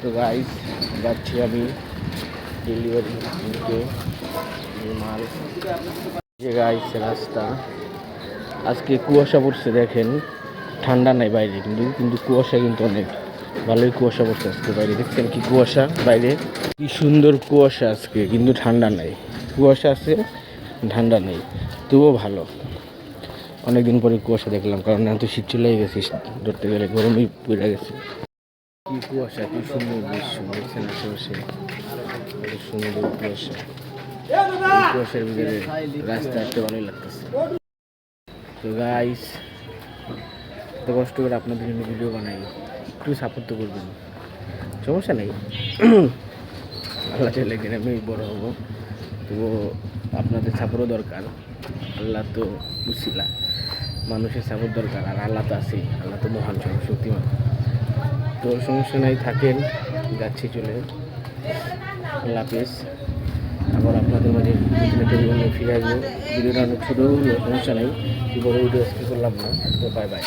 তো গাইস যাচ্ছি আমি ডেলিভারি নিতে মাল। যে গাইস রাস্তা আজকে কুয়াশা পড়ছে, দেখেন ঠান্ডা নাই বাইরে, কিন্তু কুয়াশা কিন্তু অনেক ভালোই কুয়াশা পড়ছে আজকে বাইরে। দেখছেন কি কুয়াশা বাইরে, কি সুন্দর কুয়াশা আজকে, কিন্তু ঠান্ডা নাই। কুয়াশা আছে ঠান্ডা নেই, তবুও ভালো। অনেকদিন পরে কুয়াশা দেখলাম, কারণ এত শীত চলে গেছে, ধরতে গেলে গরমই পড়ে গেছে। কি কুয়াশা, কি সুন্দর দৃশ্য দেখছেন আশেপাশে, কত সুন্দর কুয়াশা। এই কুয়াশার ভিতরে রাস্তা হাঁটতে ভালোই লাগতেছে। তো গাইস এত কষ্ট করে আপনাদের জন্য ভিডিও বানাই, একটু সাপোর্ট তো করবেন, সমস্যা নেই। আল্লাহ চাইলে একদিন আমি বড় হবো, তো আপনাদের সাপোর্টও দরকার। আল্লাহ তো বুঝছিলা, মানুষের সাপোর্ট দরকার, আর আল্লাহ তো আছেই, আল্লাহ তো মহান শক্তিমান। তো সমস্যা নাই, থাকেন, যাচ্ছি চলে। আল্লাহ হাফেজ। আবার আপনাদের মাঝে ফিরে আসবো। ভিডিওটা অনেক ছোটো হলো, সমস্যা নেই, কি বড় ভিডিও আজকে করলাম না। তো বাই বাই।